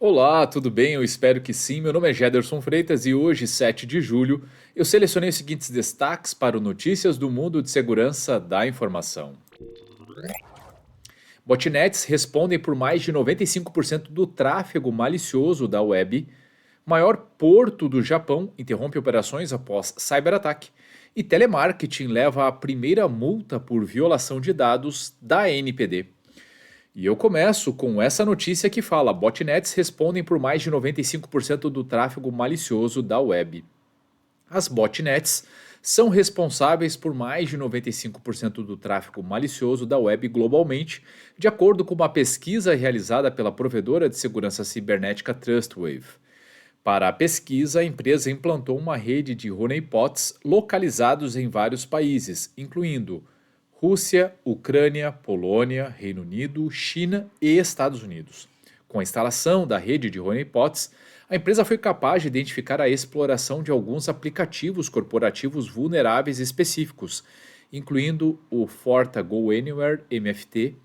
Olá, tudo bem? Eu espero que sim. Meu nome é Gederson Freitas e hoje, 7 de julho, eu selecionei os seguintes destaques para o Notícias do Mundo de Segurança da Informação. Botnets respondem por mais de 95% do tráfego malicioso da web. Maior porto do Japão interrompe operações após cyberataque. E telemarketing leva a primeira multa por violação de dados da NPD. E eu começo com essa notícia que fala: botnets respondem por mais de 95% do tráfego malicioso da web. As botnets são responsáveis por mais de 95% do tráfego malicioso da web globalmente, de acordo com uma pesquisa realizada pela provedora de segurança cibernética Trustwave. Para a pesquisa, a empresa implantou uma rede de honeypots localizados em vários países, incluindo Rússia, Ucrânia, Polônia, Reino Unido, China e Estados Unidos. Com a instalação da rede de honeypots, a empresa foi capaz de identificar a exploração de alguns aplicativos corporativos vulneráveis específicos, incluindo o Forta Go Anywhere MFT,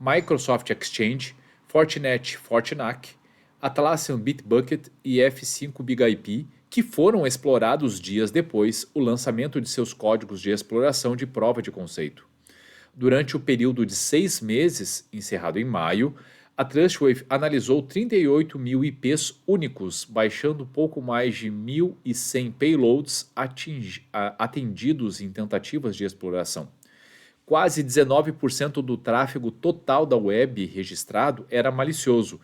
Microsoft Exchange, Fortinet Fortinac, Atlassian Bitbucket e F5 BigIP, que foram explorados dias depois o lançamento de seus códigos de exploração de prova de conceito. Durante o período de 6 meses, encerrado em maio, a Trustwave analisou 38 mil IPs únicos, baixando pouco mais de 1.100 payloads atendidos em tentativas de exploração. Quase 19% do tráfego total da web registrado era malicioso,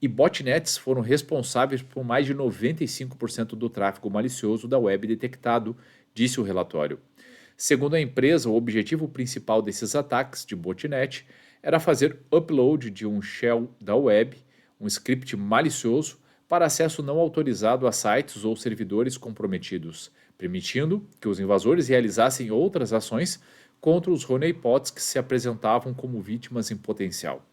e botnets foram responsáveis por mais de 95% do tráfego malicioso da web detectado, disse o relatório. Segundo a empresa, o objetivo principal desses ataques de botnet era fazer upload de um shell da web, um script malicioso, para acesso não autorizado a sites ou servidores comprometidos, permitindo que os invasores realizassem outras ações contra os honeypots que se apresentavam como vítimas em potencial.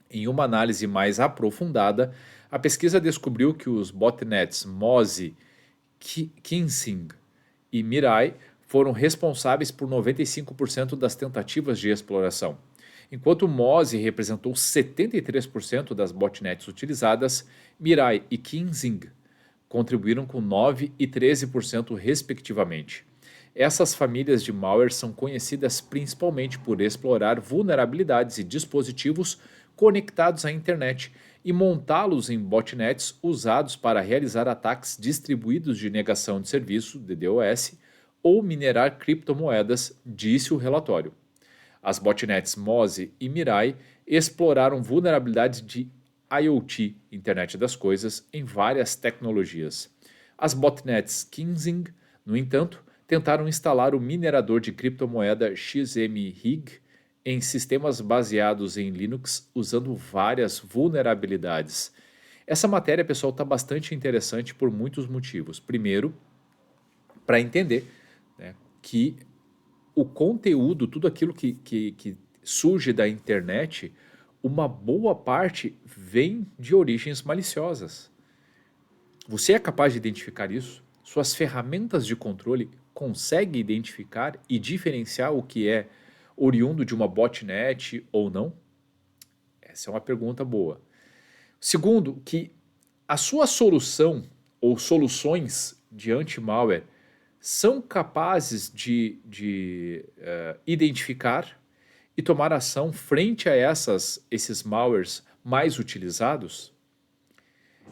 Em uma análise mais aprofundada, a pesquisa descobriu que os botnets Mozi, Kinsing e Mirai foram responsáveis por 95% das tentativas de exploração. Enquanto Mozi representou 73% das botnets utilizadas, Mirai e Kinsing contribuíram com 9% e 13%, respectivamente. Essas famílias de malware são conhecidas principalmente por explorar vulnerabilidades e dispositivos conectados à internet e montá-los em botnets usados para realizar ataques distribuídos de negação de serviço, DDoS, ou minerar criptomoedas, disse o relatório. As botnets Mozi e Mirai exploraram vulnerabilidades de IoT, Internet das Coisas, em várias tecnologias. As botnets Kinsing, no entanto, tentaram instalar o minerador de criptomoeda XMRig em sistemas baseados em Linux usando várias vulnerabilidades. Essa matéria, pessoal, está bastante interessante por muitos motivos. Primeiro, para entender, né, que o conteúdo, tudo aquilo que surge da internet, uma boa parte vem de origens maliciosas. Você é capaz de identificar isso? Suas ferramentas de controle conseguem identificar e diferenciar o que é oriundo de uma botnet ou não? Essa é uma pergunta boa. Segundo, que a sua solução ou soluções de anti-malware são capazes de identificar e tomar ação frente a esses malwares mais utilizados?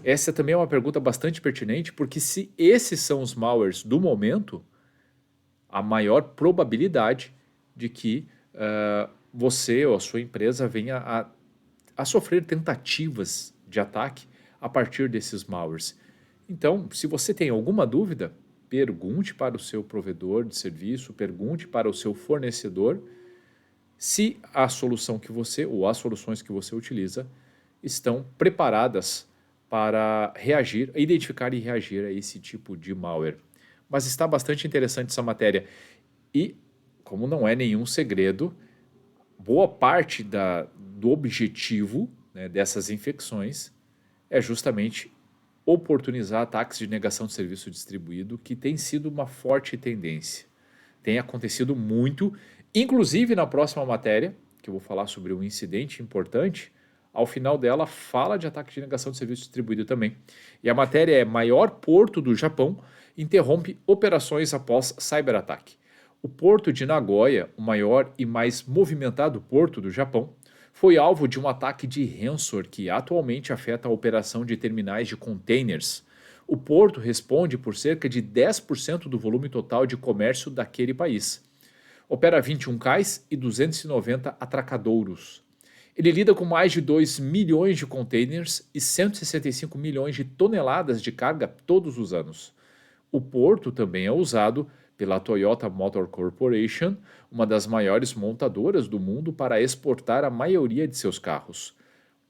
Essa também é uma pergunta bastante pertinente, porque se esses são os malwares do momento, a maior probabilidade de que você ou a sua empresa venha a sofrer tentativas de ataque a partir desses malwares. Então, se você tem alguma dúvida, pergunte para o seu provedor de serviço, pergunte para o seu fornecedor se a solução que você ou as soluções que você utiliza estão preparadas para reagir, identificar e reagir a esse tipo de malware. Mas está bastante interessante essa matéria. E, como não é nenhum segredo, boa parte do objetivo, né, dessas infecções é justamente oportunizar ataques de negação de serviço distribuído, que tem sido uma forte tendência. Tem acontecido muito, inclusive na próxima matéria, que eu vou falar sobre um incidente importante, Ao final dela, fala de ataque de negação de serviço distribuído também. E a matéria é: maior porto do Japão interrompe operações após cyberataque. O porto de Nagoya, o maior e mais movimentado porto do Japão, foi alvo de um ataque de ransomware que atualmente afeta a operação de terminais de containers. O porto responde por cerca de 10% do volume total de comércio daquele país. Opera 21 cais e 290 atracadouros. Ele lida com mais de 2 milhões de containers e 165 milhões de toneladas de carga todos os anos. O porto também é usado pela Toyota Motor Corporation, uma das maiores montadoras do mundo, para exportar a maioria de seus carros.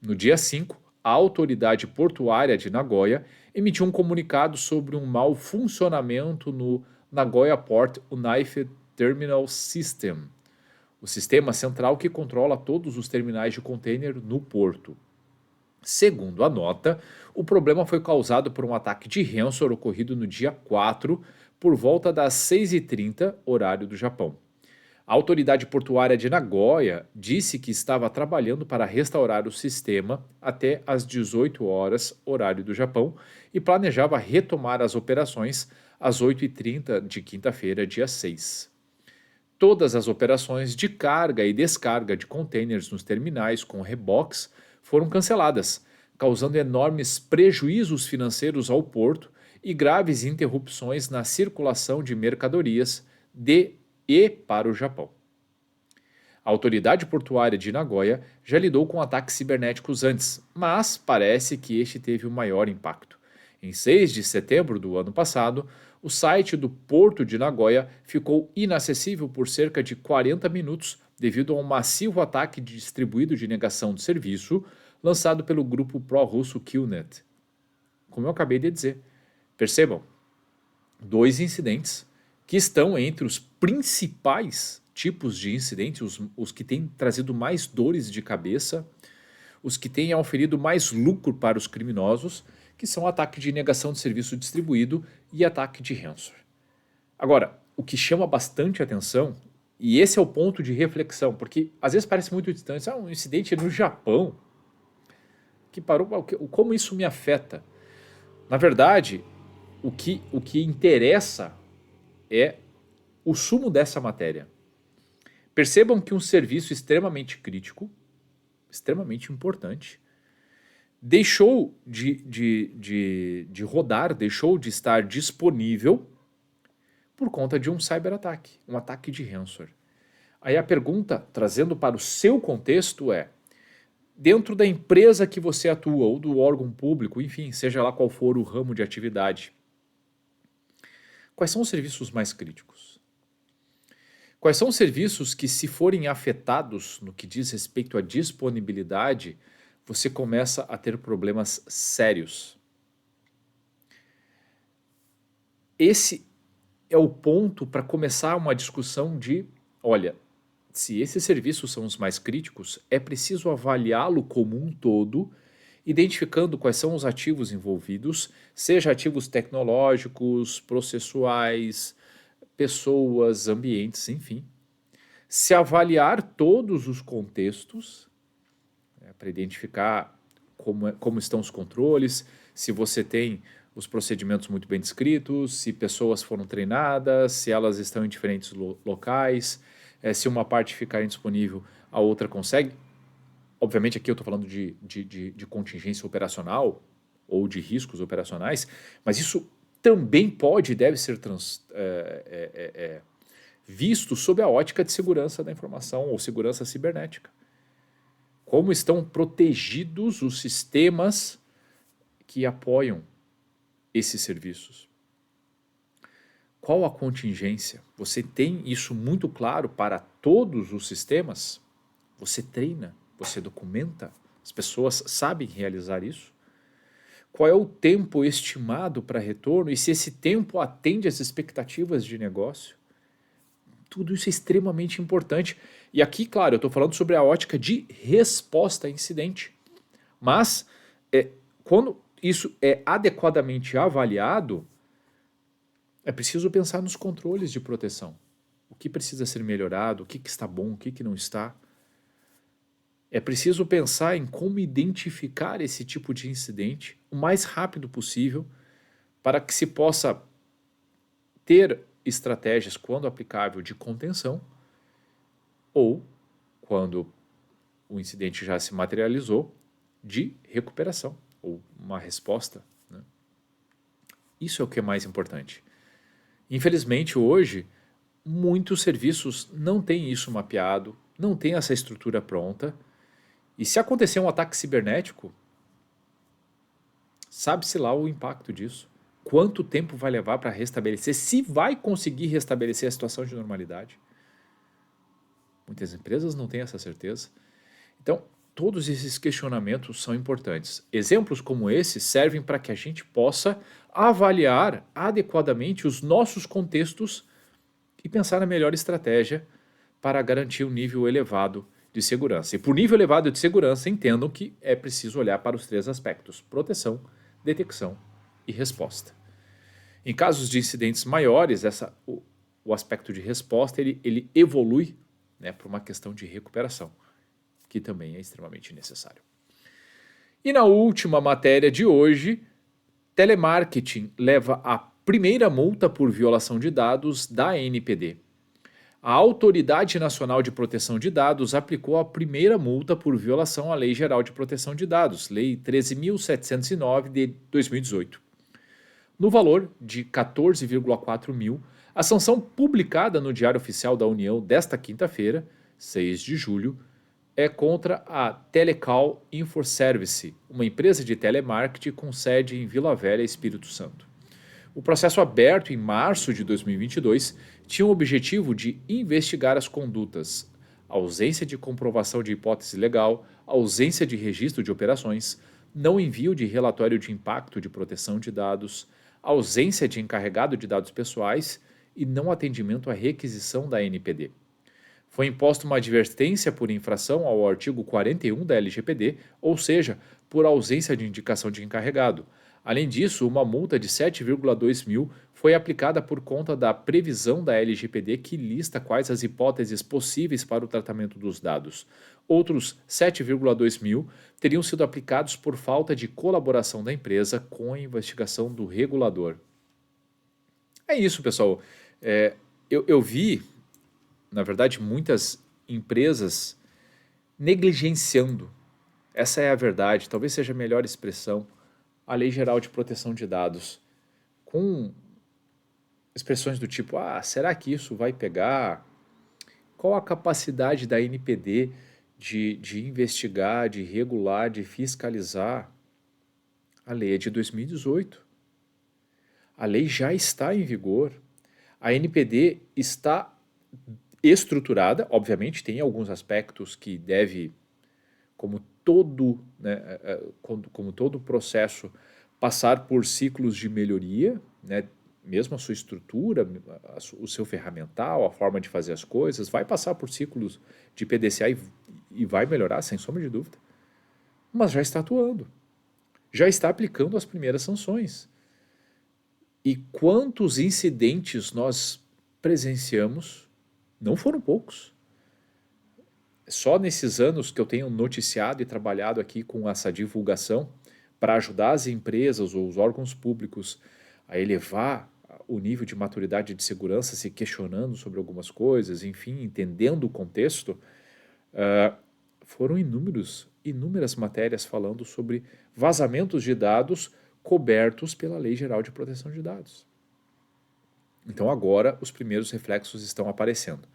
No dia 5, a autoridade portuária de Nagoya emitiu um comunicado sobre um mau funcionamento no Nagoya Port Unified Terminal System, o sistema central que controla todos os terminais de container no porto. Segundo a nota, o problema foi causado por um ataque de ransomware ocorrido no dia 4, por volta das 6h30, horário do Japão. A autoridade portuária de Nagoya disse que estava trabalhando para restaurar o sistema até às 18 horas, horário do Japão, e planejava retomar as operações às 8h30 de quinta-feira, dia 6. Todas as operações de carga e descarga de containers nos terminais com reboques foram canceladas, causando enormes prejuízos financeiros ao porto e graves interrupções na circulação de mercadorias de e para o Japão. A autoridade portuária de Nagoya já lidou com ataques cibernéticos antes, mas parece que este teve o maior impacto. Em 6 de setembro do ano passado, o site do Porto de Nagoya ficou inacessível por cerca de 40 minutos devido a um massivo ataque distribuído de negação de serviço lançado pelo grupo pró-russo Killnet. Como eu acabei de dizer, percebam, 2 incidentes que estão entre os principais tipos de incidentes, os que têm trazido mais dores de cabeça, os que têm auferido mais lucro para os criminosos, que são ataque de negação de serviço distribuído e ataque de ransomware. Agora, o que chama bastante atenção, e esse é o ponto de reflexão, porque às vezes parece muito distante, um incidente no Japão, que parou, como isso me afeta? Na verdade, o que interessa é o sumo dessa matéria. Percebam que um serviço extremamente crítico, extremamente importante, deixou de rodar, deixou de estar disponível por conta de um cyberataque, um ataque de ransomware. Aí a pergunta, trazendo para o seu contexto, é: dentro da empresa que você atua, ou do órgão público, enfim, seja lá qual for o ramo de atividade, quais são os serviços mais críticos? Quais são os serviços que, se forem afetados no que diz respeito à disponibilidade, você começa a ter problemas sérios? Esse é o ponto para começar uma discussão de, olha, se esses serviços são os mais críticos, é preciso avaliá-lo como um todo, identificando quais são os ativos envolvidos, seja ativos tecnológicos, processuais, pessoas, ambientes, enfim. Se avaliar todos os contextos, para identificar como estão os controles, se você tem os procedimentos muito bem descritos, se pessoas foram treinadas, se elas estão em diferentes locais, se uma parte ficar indisponível, a outra consegue. Obviamente aqui eu estou falando de contingência operacional ou de riscos operacionais, mas isso também pode e deve ser visto sob a ótica de segurança da informação ou segurança cibernética. Como estão protegidos os sistemas que apoiam esses serviços? Qual a contingência? Você tem isso muito claro para todos os sistemas? Você treina? Você documenta? As pessoas sabem realizar isso? Qual é o tempo estimado para retorno e se esse tempo atende às expectativas de negócio? Tudo isso é extremamente importante. E aqui, claro, eu estou falando sobre a ótica de resposta a incidente. Mas, quando isso é adequadamente avaliado, é preciso pensar nos controles de proteção. O que precisa ser melhorado, o que está bom, o que não está. É preciso pensar em como identificar esse tipo de incidente o mais rápido possível para que se possa ter estratégias, quando aplicável, de contenção ou, quando o incidente já se materializou, de recuperação ou uma resposta, né? Isso é o que é mais importante. Infelizmente, hoje, muitos serviços não têm isso mapeado, não têm essa estrutura pronta. E se acontecer um ataque cibernético, sabe-se lá o impacto disso. Quanto tempo vai levar para restabelecer? Se vai conseguir restabelecer a situação de normalidade? Muitas empresas não têm essa certeza. Então, todos esses questionamentos são importantes. Exemplos como esse servem para que a gente possa avaliar adequadamente os nossos contextos e pensar na melhor estratégia para garantir um nível elevado de segurança. E por nível elevado de segurança, entendam que é preciso olhar para os 3 aspectos: proteção, detecção e resposta. Em casos de incidentes maiores, o aspecto de resposta ele evolui, né, para uma questão de recuperação, que também é extremamente necessário. E na última matéria de hoje, telemarketing leva a primeira multa por violação de dados da ANPD. A Autoridade Nacional de Proteção de Dados aplicou a primeira multa por violação à Lei Geral de Proteção de Dados, Lei 13.709 de 2018. No valor de 14,4 mil, a sanção publicada no Diário Oficial da União desta quinta-feira, 6 de julho, é contra a Telecall Infoservice, uma empresa de telemarketing com sede em Vila Velha, Espírito Santo. O processo aberto em março de 2022 tinha o objetivo de investigar as condutas: ausência de comprovação de hipótese legal, ausência de registro de operações, não envio de relatório de impacto de proteção de dados, ausência de encarregado de dados pessoais e não atendimento à requisição da NPD. Foi imposta uma advertência por infração ao artigo 41 da LGPD, ou seja, por ausência de indicação de encarregado. Além disso, uma multa de 7,2 mil foi aplicada por conta da previsão da LGPD que lista quais as hipóteses possíveis para o tratamento dos dados. Outros 7,2 mil teriam sido aplicados por falta de colaboração da empresa com a investigação do regulador. É isso, pessoal. Eu vi, na verdade, muitas empresas negligenciando, essa é a verdade, talvez seja a melhor expressão, a Lei Geral de Proteção de Dados, com expressões do tipo: será que isso vai pegar? Qual a capacidade da NPD de investigar, de regular, de fiscalizar? A lei é de 2018. A lei já está em vigor. A NPD está estruturada, obviamente tem alguns aspectos que deve, como todo processo, passar por ciclos de melhoria, né? Mesmo a sua estrutura, o seu ferramental, a forma de fazer as coisas, vai passar por ciclos de PDCA e vai melhorar, sem sombra de dúvida. Mas já está atuando, já está aplicando as primeiras sanções. E quantos incidentes nós presenciamos? Não foram poucos. Só nesses anos que eu tenho noticiado e trabalhado aqui com essa divulgação para ajudar as empresas ou os órgãos públicos a elevar o nível de maturidade de segurança, se questionando sobre algumas coisas, enfim, entendendo o contexto, foram inúmeras matérias falando sobre vazamentos de dados cobertos pela Lei Geral de Proteção de Dados. Então agora os primeiros reflexos estão aparecendo.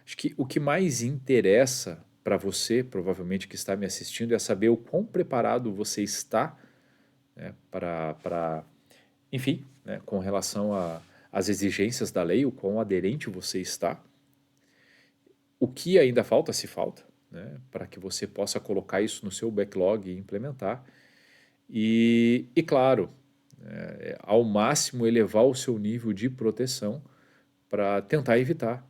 Acho que o que mais interessa para você, provavelmente que está me assistindo, é saber o quão preparado você está, né, enfim, né, com relação às exigências da lei, o quão aderente você está. O que ainda falta, se falta, né, para que você possa colocar isso no seu backlog e implementar. E claro, ao máximo elevar o seu nível de proteção para tentar evitar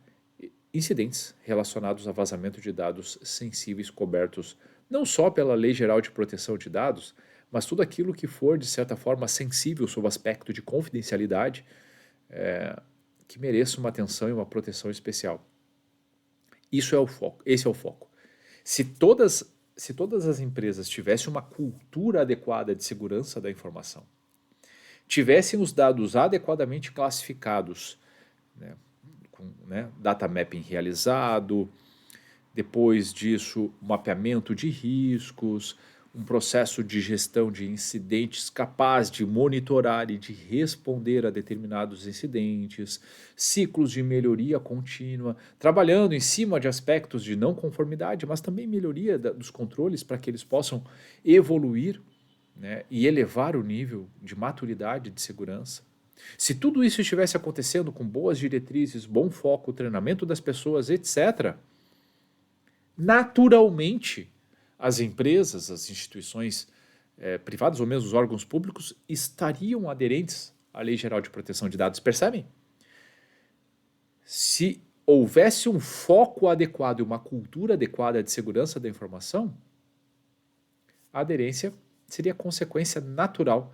incidentes relacionados a vazamento de dados sensíveis cobertos não só pela Lei Geral de Proteção de Dados, mas tudo aquilo que for, de certa forma, sensível sob o aspecto de confidencialidade, que mereça uma atenção e uma proteção especial. Isso é o foco, esse é o foco. se todas as empresas tivessem uma cultura adequada de segurança da informação, tivessem os dados adequadamente classificados, né, com, né, data mapping realizado, depois disso, mapeamento de riscos, um processo de gestão de incidentes capaz de monitorar e de responder a determinados incidentes, ciclos de melhoria contínua, trabalhando em cima de aspectos de não conformidade, mas também melhoria dos controles para que eles possam evoluir, né, e elevar o nível de maturidade de segurança. Se tudo isso estivesse acontecendo com boas diretrizes, bom foco, treinamento das pessoas, etc., naturalmente as empresas, as instituições privadas ou mesmo os órgãos públicos estariam aderentes à Lei Geral de Proteção de Dados. Percebem? Se houvesse um foco adequado e uma cultura adequada de segurança da informação, a aderência seria consequência natural.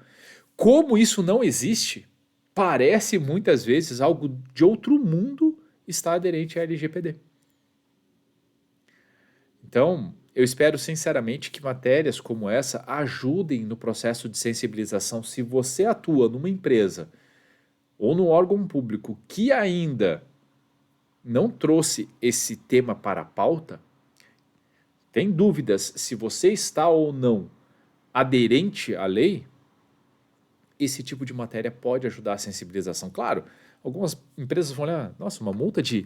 Como isso não existe, parece muitas vezes algo de outro mundo estar aderente à LGPD. Então, eu espero sinceramente que matérias como essa ajudem no processo de sensibilização. Se você atua numa empresa ou num órgão público que ainda não trouxe esse tema para a pauta, tem dúvidas se você está ou não aderente à lei, esse tipo de matéria pode ajudar a sensibilização. Claro, algumas empresas vão olhar, nossa, uma multa de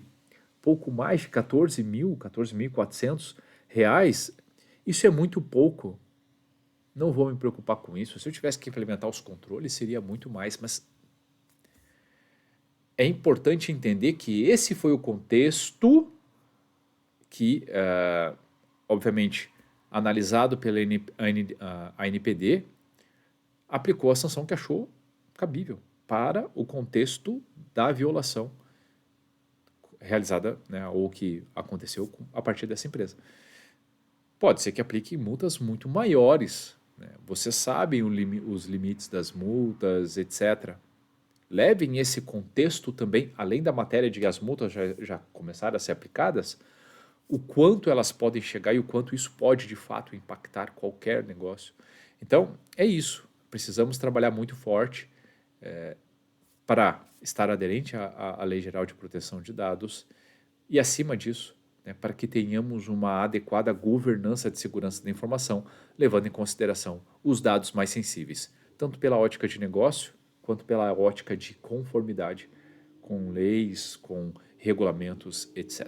pouco mais de 14.400 reais, isso é muito pouco. Não vou me preocupar com isso. Se eu tivesse que implementar os controles, seria muito mais, mas é importante entender que esse foi o contexto que, obviamente, analisado pela ANPD, aplicou a sanção que achou cabível para o contexto da violação realizada, né, ou que aconteceu a partir dessa empresa. Pode ser que aplique multas muito maiores, né? Vocês sabem os limites das multas, etc. Levem esse contexto também, além da matéria de que as multas já começaram a ser aplicadas, o quanto elas podem chegar e o quanto isso pode de fato impactar qualquer negócio. Então, é isso. Precisamos trabalhar muito forte para estar aderente à Lei Geral de Proteção de Dados e, acima disso, né, para que tenhamos uma adequada governança de segurança da informação, levando em consideração os dados mais sensíveis, tanto pela ótica de negócio, quanto pela ótica de conformidade com leis, com regulamentos, etc.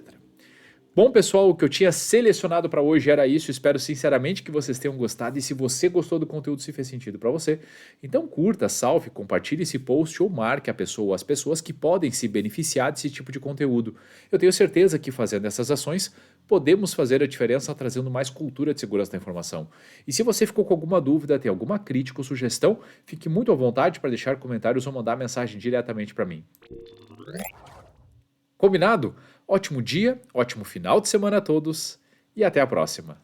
Bom, pessoal, o que eu tinha selecionado para hoje era isso. Espero sinceramente que vocês tenham gostado. E se você gostou do conteúdo, se fez sentido para você, então curta, salve, compartilhe esse post ou marque a pessoa ou as pessoas que podem se beneficiar desse tipo de conteúdo. Eu tenho certeza que fazendo essas ações, podemos fazer a diferença trazendo mais cultura de segurança da informação. E se você ficou com alguma dúvida, tem alguma crítica ou sugestão, fique muito à vontade para deixar comentários ou mandar mensagem diretamente para mim. Combinado? Ótimo dia, ótimo final de semana a todos e até a próxima.